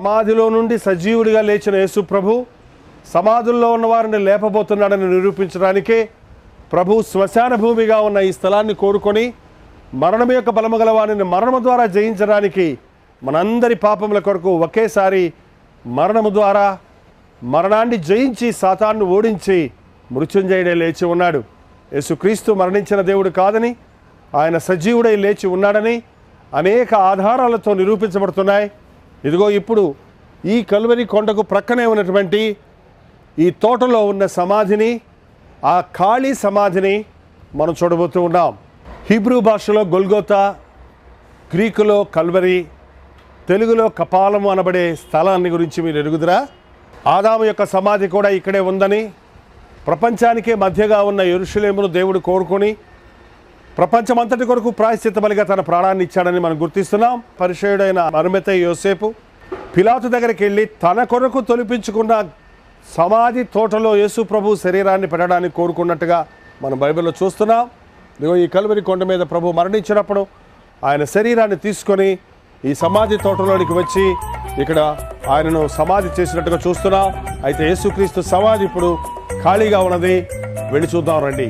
సమాధిలో నుండి సజీవుడిగా లేచిన యేసు ప్రభు సమాధుల్లో ఉన్న వారిని లేపబోతున్నాడని నిరూపించడానికే ప్రభు శ్మశాన భూమిగా ఉన్న ఈ స్థలాన్ని కోరుకొని మరణం యొక్క బలము గల వారిని మరణము ద్వారా జయించడానికి మనందరి పాపముల కొరకు ఒకేసారి మరణము ద్వారా మరణాన్ని జయించి సాతాన్ని ఓడించి మృత్యుంజయుడే లేచి ఉన్నాడు. యేసుక్రీస్తు మరణించిన దేవుడు కాదని, ఆయన సజీవుడై లేచి ఉన్నాడని అనేక ఆధారాలతో నిరూపించబడుతున్నాయి. ఇదిగో ఇప్పుడు ఈ కల్వరి కొండకు ప్రక్కనే ఉన్నటువంటి ఈ తోటలో ఉన్న సమాధిని, ఆ ఖాళీ సమాధిని మనం చూడబోతూ ఉన్నాం. హీబ్రూ భాషలో గొల్గోతా, గ్రీకులో కల్వరి, తెలుగులో కపాలము అనబడే స్థలాన్ని గురించి మీరు ఎరుగుదురా? ఆదాము యొక్క సమాధి కూడా ఇక్కడే ఉందని, ప్రపంచానికే మధ్యగా ఉన్న యెరూషలేమును దేవుడు కోరుకొని ప్రపంచమంతటి కొరకు ప్రాయశ్చిత్త బలిగా తన ప్రాణాన్ని ఇచ్చాడని మనం గుర్తిస్తున్నాం. పరిచయుడైన అరిమతయి యోసేపు పిలాతు దగ్గరికి వెళ్ళి తన కొరకు తొలిపించుకున్న సమాధి తోటలో యేసు ప్రభు శరీరాన్ని పెట్టడానికి కోరుకున్నట్టుగా మనం బైబిల్లో చూస్తున్నాం. ఇదిగో ఈ కల్వరి కొండ మీద ప్రభు మరణించినప్పుడు ఆయన శరీరాన్ని తీసుకొని ఈ సమాధి తోటలోనికి వచ్చి ఇక్కడ ఆయనను సమాధి చేసినట్టుగా చూస్తున్నాం. అయితే యేసుక్రీస్తు సమాధి ఇప్పుడు ఖాళీగా ఉన్నది. వెళ్ళి చూద్దాం రండి.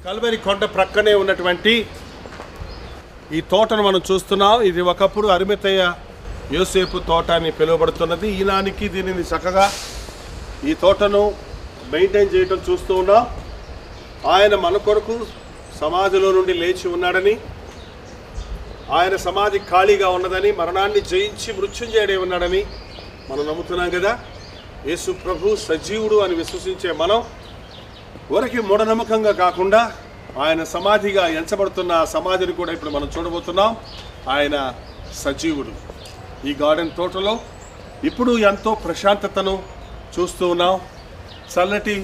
కల్వరి కొండ ప్రక్కనే ఉన్నటువంటి ఈ తోటను మనం చూస్తున్నాం. ఇది ఒకప్పుడు అరిమతయ్య యోసేపు తోట అని పిలువబడుతున్నది. ఈనానికి దీనిని చక్కగా ఈ తోటను మెయింటైన్ చేయడం చూస్తూ ఉన్నాం. ఆయన మన కొరకు సమాధిలో నుండి లేచి ఉన్నాడని, ఆయన సమాధి ఖాళీగా ఉన్నదని, మరణాన్ని జయించి మృత్యుంజయుడే ఉన్నాడని మనం నమ్ముతున్నాం కదా. యేసు ప్రభు సజీవుడు అని విశ్వసించే మనం ఊరికి మూఢనమ్మకంగా కాకుండా ఆయన సమాధిగా ఎంచబడుతున్న సమాధిని కూడా ఇప్పుడు మనం చూడబోతున్నాం. ఆయన సజీవుడు. ఈ గార్డెన్ తోటలో ఇప్పుడు ఎంతో ప్రశాంతతను చూస్తూ ఉన్నాం. చల్లటి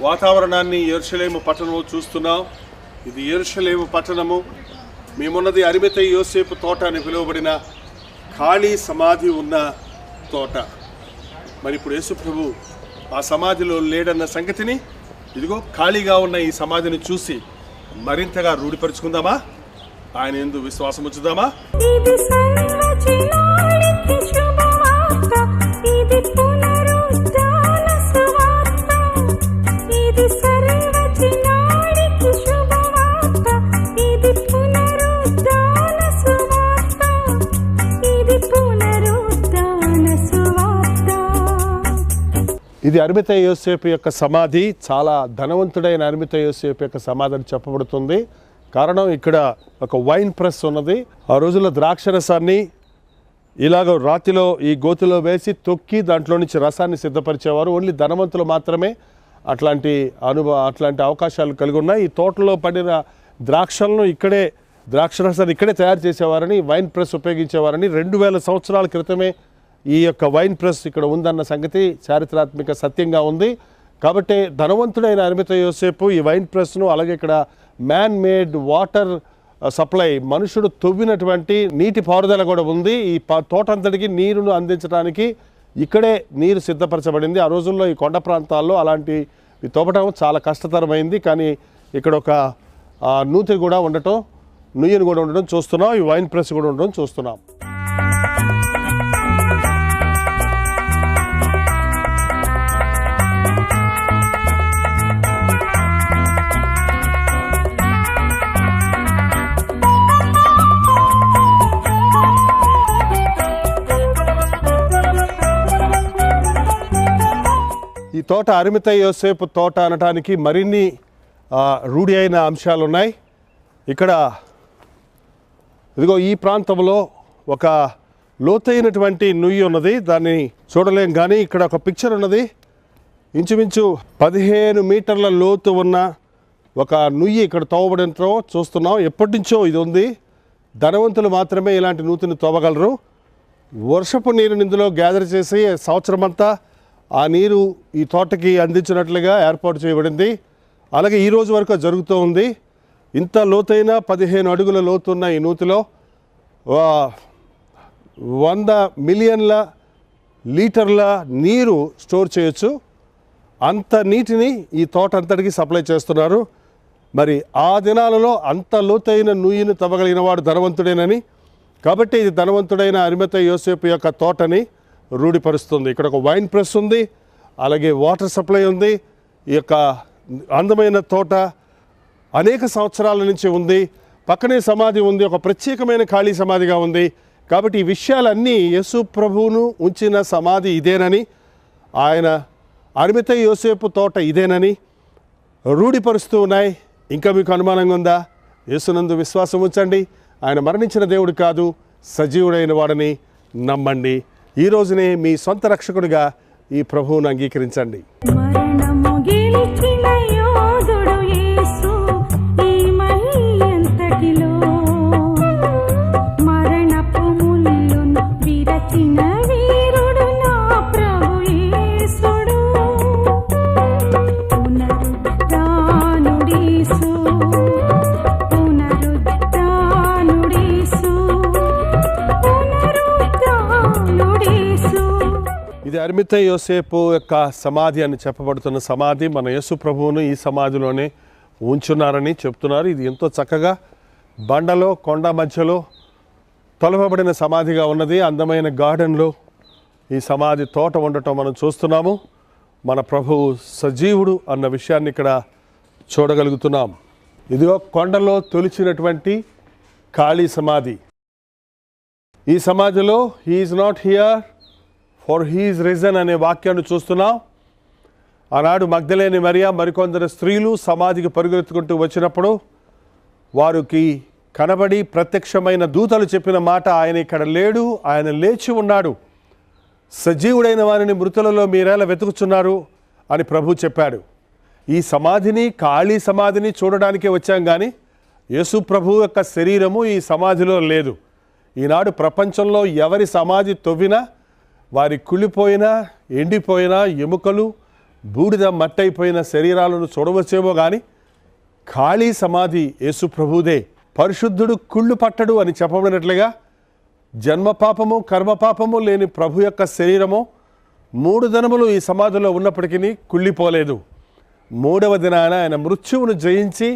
వాతావరణాన్ని యెరూషలేము పట్టణంలో చూస్తున్నాం. ఇది యెరూషలేము పట్టణము. మేమున్నది అరిమతయి యోసేపు తోట అని పిలువబడిన ఖాళీ సమాధి ఉన్న తోట. మరి ఇప్పుడు యేసు ప్రభు ఆ సమాధిలో లేడన్న సంగతిని ఇదిగో ఖాళీగా ఉన్న ఈ సమాధిని చూసి మరింతగా రూఢిపరుచుకుందామా? ఆయన యందు విశ్వాసం ఉంచుదామా? ఇది అరిమతయి యోసేపు యొక్క సమాధి. చాలా ధనవంతుడైన అరిమతయి యోసేపు యొక్క సమాధి అని చెప్పబడుతుంది. కారణం ఇక్కడ ఒక వైన్ ప్రెస్ ఉన్నది. ఆ రోజుల్లో ద్రాక్షరసాన్ని ఇలాగ రాతిలో ఈ గోతిలో వేసి తొక్కి దాంట్లో నుంచి రసాన్ని సిద్ధపరిచేవారు. ఓన్లీ ధనవంతులు మాత్రమే అట్లాంటి అవకాశాలు కలిగి ఉన్నాయి. ఈ తోటలో పడిన ద్రాక్షలను ఇక్కడే, ద్రాక్షరసాన్ని ఇక్కడే తయారు చేసేవారని, వైన్ ప్రెస్ ఉపయోగించేవారని 2000 సంవత్సరాల క్రితమే ఈ యొక్క వైన్ ప్రెస్ ఇక్కడ ఉందన్న సంగతి చారిత్రాత్మక సత్యంగా ఉంది. కాబట్టి ధనవంతుడైన అరిమతయి యోసేపు ఈ వైన్ ప్రెస్ను, అలాగే ఇక్కడ మ్యాన్ మేడ్ వాటర్ సప్లై, మనుషుడు తవ్వినటువంటి నీటి పారుదల కూడా ఉంది. ఈ తోటంతటికి నీరును అందించడానికి ఇక్కడే నీరు సిద్ధపరచబడింది. ఆ రోజుల్లో ఈ కొండ ప్రాంతాల్లో అలాంటి తవ్వటం చాలా కష్టతరమైంది. కానీ ఇక్కడ ఒక నూతిని కూడా ఉండటం, నుయ్యను కూడా ఉండడం చూస్తున్నాం. ఈ వైన్ ప్రెస్ కూడా ఉండడం చూస్తున్నాం. ఈ తోట అరిమతయి యోసేపు తోట అనటానికి మరిన్ని రూఢి అయిన అంశాలు ఉన్నాయి. ఇక్కడ ఇదిగో ఈ ప్రాంతంలో ఒక లోతైనటువంటి నుయ్యి ఉన్నది. దాన్ని చూడలేం, కానీ ఇక్కడ ఒక పిక్చర్ ఉన్నది. ఇంచుమించు 15 మీటర్ల లోతు ఉన్న ఒక నుయ్యి ఇక్కడ తవ్వబడంతో చూస్తున్నాం. ఎప్పటి నుంచో ఇది ఉంది. ధనవంతులు మాత్రమే ఇలాంటి నూతిని తవ్వగలరు. వర్షపు నీరుని ఇందులో గ్యాదర్ చేసి సంవత్సరం అంతా ఆ నీరు ఈ తోటకి అందించినట్లుగా ఏర్పాటు చేయబడింది. అలాగే ఈ రోజు వరకు జరుగుతూ ఉంది. ఇంత లోతైన 15 అడుగుల లోతున్న ఈ నూతిలో 100 మిలియన్ల లీటర్ల నీరు స్టోర్ చేయొచ్చు. అంత నీటిని ఈ తోట అంతటికి సప్లై చేస్తున్నారు. మరి ఆ దినాలలో అంత లోతైన నూయిని తవ్వగలిగిన వాడు ధనవంతుడేనని, కాబట్టి ఇది ధనవంతుడైన అరిమతయి యోసేపు యొక్క తోటని రూఢిపరుస్తుంది. ఇక్కడ ఒక వైన్ ప్రెస్ ఉంది, అలాగే వాటర్ సప్లై ఉంది. ఈ యొక్క అందమైన తోట అనేక సంవత్సరాల నుంచి ఉంది. పక్కనే సమాధి ఉంది, ఒక ప్రత్యేకమైన ఖాళీ సమాధిగా ఉంది. కాబట్టి ఈ విషయాలన్నీ యేసు ప్రభువును ఉంచిన సమాధి ఇదేనని, ఆయన అరిమతయి యోసేపు తోట ఇదేనని రూఢిపరుస్తూ ఉన్నాయి. ఇంకా మీకు అనుమానంగా ఉందా? యేసునందు విశ్వాసం ఉంచండి. ఆయన మరణించిన దేవుడు కాదు, సజీవుడైన వాడని నమ్మండి. ఈ రోజునే మీ సొంత రక్షకుడిగా ఈ ప్రభువును అంగీకరించండి. ఇది అరిమతయి యోసేపు యొక్క సమాధి అని చెప్పబడుతున్న సమాధి. మన యేసు ప్రభువును ఈ సమాధిలోనే ఉంచున్నారని చెప్తున్నారు. ఇది ఎంతో చక్కగా బండలో కొండ మధ్యలో తొలపబడిన సమాధిగా ఉన్నది. అందమైన గార్డెన్లో ఈ సమాధి తోట ఉండటం మనం చూస్తున్నాము. మన ప్రభువు సజీవుడు అన్న విషయాన్ని ఇక్కడ చూడగలుగుతున్నాం. ఇదిగో కొండలో తొలిచినటువంటి ఖాళీ సమాధి. ఈ సమాధిలో he is not here for he is risen అనే వాక్యాన్ని చూస్తున్నాం. ఆనాడు మగ్దలేని మరియా మరికొందరు స్త్రీలు సమాధికి పరుగెత్తుకుంటూ వచ్చినప్పుడు వారికి కనబడి ప్రత్యక్షమైన దూతలు చెప్పిన మాట, ఆయన ఇక్కడ లేడు, ఆయన లేచి ఉన్నాడు, సజీవుడైన వారిని మృతులలో మీరేలా వెతుకుచున్నారు అని ప్రభు చెప్పాడు. ఈ సమాధిని, ఖాళీ సమాధిని చూడడానికే వచ్చాం కానీ యేసు ప్రభు యొక్క శరీరము ఈ సమాధిలో లేదు. ఈనాడు ప్రపంచంలో ఎవరి సమాధి తవ్వినా వారి కుళ్ళిపోయిన, ఎండిపోయిన ఎముకలు, బూడిద మట్టయిపోయిన శరీరాలను చూడవచ్చేమో కానీ ఖాళీ సమాధి యేసు ప్రభుదే. పరిశుద్ధుడు కుళ్ళు పట్టడు అని చెప్పబడినట్లుగా జన్మపాపము కర్మపాపము లేని ప్రభు యొక్క శరీరము 3 దినములు ఈ సమాధిలో ఉన్నప్పటికీ కుళ్ళిపోలేదు. 3వ దినాన ఆయన మృత్యువును జయించి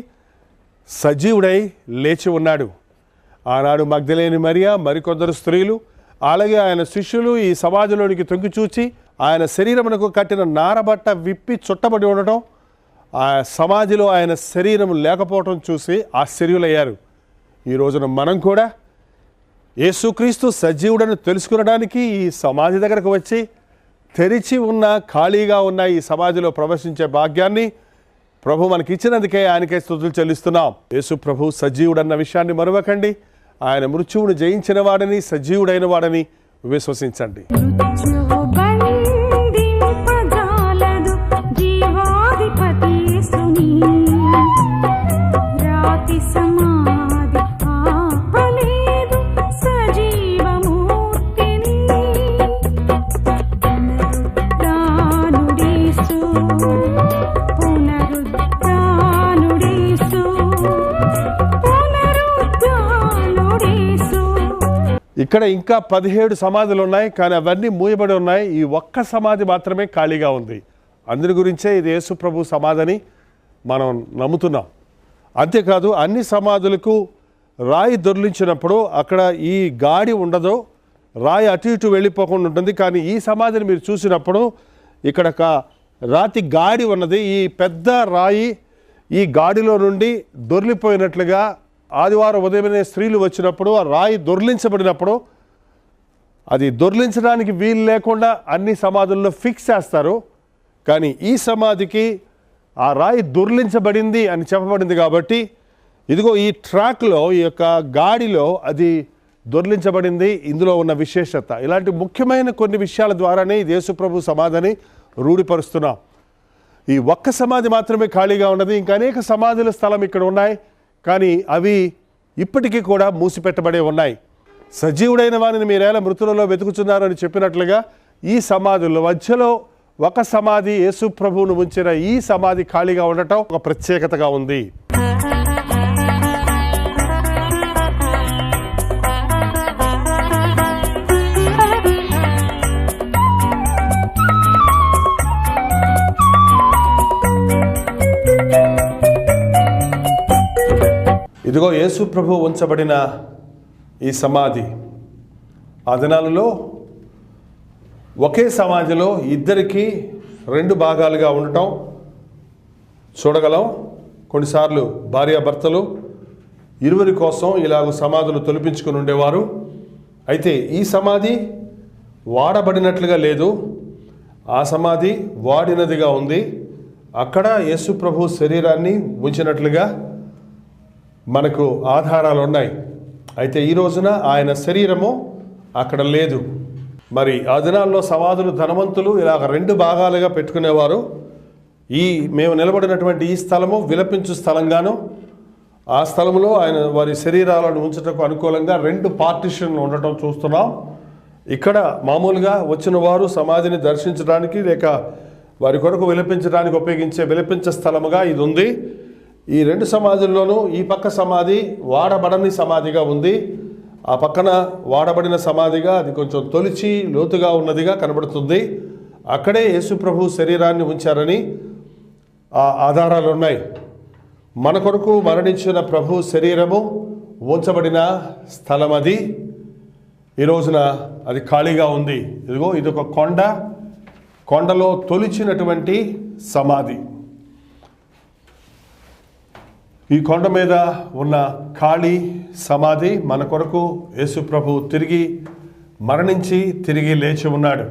సజీవుడై లేచి ఉన్నాడు. ఆనాడు మగ్దలేని మరియా మరికొందరు స్త్రీలు అలాగే ఆయన శిష్యులు ఈ సమాధిలోనికి తొంగి చూచి ఆయన శరీరమునకు కట్టిన నారబట్ట విప్పి చుట్టబడి ఉండటం, ఆ సమాధిలో ఆయన శరీరం లేకపోవటం చూసి ఆశ్చర్యులయ్యారు. ఈ రోజున మనం కూడా యేసుక్రీస్తు సజీవుడని తెలుసుకునడానికి ఈ సమాధి దగ్గరకు వచ్చి తెరిచి ఉన్న, ఖాళీగా ఉన్న ఈ సమాధిలో ప్రవేశించే భాగ్యాన్ని ప్రభు మనకి ఇచ్చినందుకే ఆయనకే స్తుతులు చెల్లిస్తున్నాం. యేసు ప్రభు సజీవుడన్న విషయాన్ని మరవకండి. ఆయన మృత్యువును జయించిన వాడని, సజీవుడైన వాడని విశ్వసించండి. ఇక్కడ ఇంకా 17 సమాధులు ఉన్నాయి, కానీ అవన్నీ మూయబడి ఉన్నాయి. ఈ ఒక్క సమాధి మాత్రమే ఖాళీగా ఉంది. అందరి గురించే ఇది యేసు ప్రభు సమాధిని మనం నమ్ముతున్నాం. అంతేకాదు అన్ని సమాధులకు రాయి దొర్లించినప్పుడు అక్కడ ఈ గాడి ఉండదు, రాయి అటు ఇటు వెళ్ళిపోకుండా ఉంటుంది. కానీ ఈ సమాధిని మీరు చూసినప్పుడు ఇక్కడ ఒక రాతి గాడి ఉన్నది. ఈ పెద్ద రాయి ఈ గాడిలో నుండి దొర్లిపోయినట్లుగా ఆదివారం ఉదయమే స్త్రీలు వచ్చినప్పుడు ఆ రాయి దొర్లించబడినప్పుడు అది దొర్లించడానికి వీలు లేకుండా అన్ని సమాధుల్లో ఫిక్స్ చేస్తారు. కానీ ఈ సమాధికి ఆ రాయి దొర్లించబడింది అని చెప్పబడింది కాబట్టి ఇదిగో ఈ ట్రాక్లో, ఈ యొక్క గాడిలో అది దొర్లించబడింది. ఇందులో ఉన్న విశేషత ఇలాంటి ముఖ్యమైన కొన్ని విషయాల ద్వారానే ఈ యేసు ప్రభు సమాధిని రూఢిపరుస్తున్నాం. ఈ ఒక్క సమాధి మాత్రమే ఖాళీగా ఉన్నది. ఇంకా అనేక సమాధుల స్థలం ఇక్కడ ఉన్నాయి, కానీ అవి ఇప్పటికీ కూడా మూసిపెట్టబడే ఉన్నాయి. సజీవుడైన వారిని మీరేలా మృతులలో వెతుకుతున్నారని చెప్పినట్లుగా ఈ సమాధుల మధ్యలో ఒక సమాధి యేసు ప్రభువును ఉంచిన ఈ సమాధి ఖాళీగా ఉండటం ఒక ప్రత్యేకతగా ఉంది. ఇదిగో యేసు ప్రభు ఉంచబడిన ఈ సమాధి ఆ దినాలలో ఒకే సమాధిలో ఇద్దరికి 2 భాగాలుగా ఉండటం చూడగలం. కొన్నిసార్లు భార్యాభర్తలు ఇరువురి కోసం ఇలాగ సమాధులు తొలిపించుకుని ఉండేవారు. అయితే ఈ సమాధి వాడబడినట్లుగా లేదు, ఆ సమాధి వాడినదిగా ఉంది. అక్కడ యేసు ప్రభు శరీరాన్ని ఉంచినట్లుగా మనకు ఆధారాలు ఉన్నాయి. అయితే ఈ రోజున ఆయన శరీరము అక్కడ లేదు. మరి ఆ దినాల్లో సమాధులు ధనవంతులు ఇలాగ 2 భాగాలుగా పెట్టుకునేవారు. మేము నిలబడినటువంటి ఈ స్థలము విలపించు స్థలంగాను, ఆ స్థలంలో ఆయన వారి శరీరాలను ఉంచటకు అనుకూలంగా 2 పార్టిషన్లు ఉండటం చూస్తున్నాం. ఇక్కడ మామూలుగా వచ్చిన వారు సమాధిని దర్శించడానికి లేక వారి కొరకు విలపించడానికి ఉపయోగించే విలపించే స్థలముగా ఇది ఉంది. ఈ 2 సమాధుల్లోనూ ఈ పక్క సమాధి వాడబడని సమాధిగా ఉంది, ఆ పక్కన వాడబడిన సమాధిగా అది కొంచెం తొలిచి లోతుగా ఉన్నదిగా కనబడుతుంది. అక్కడే యేసు ప్రభు శరీరాన్ని ఉంచారని ఆ ఆధారాలు ఉన్నాయి. మన కొరకు మరణించిన ప్రభు శరీరము ఉంచబడిన స్థలం అది. ఈ రోజున అది ఖాళీగా ఉంది. ఇదిగో ఇదొక కొండలో తొలిచినటువంటి సమాధి. ఈ కొండ మీద ఉన్న ఖాళీ సమాధి మన కొరకు యేసు ప్రభు తిరిగి మరణించి తిరిగి లేచి ఉన్నాడు.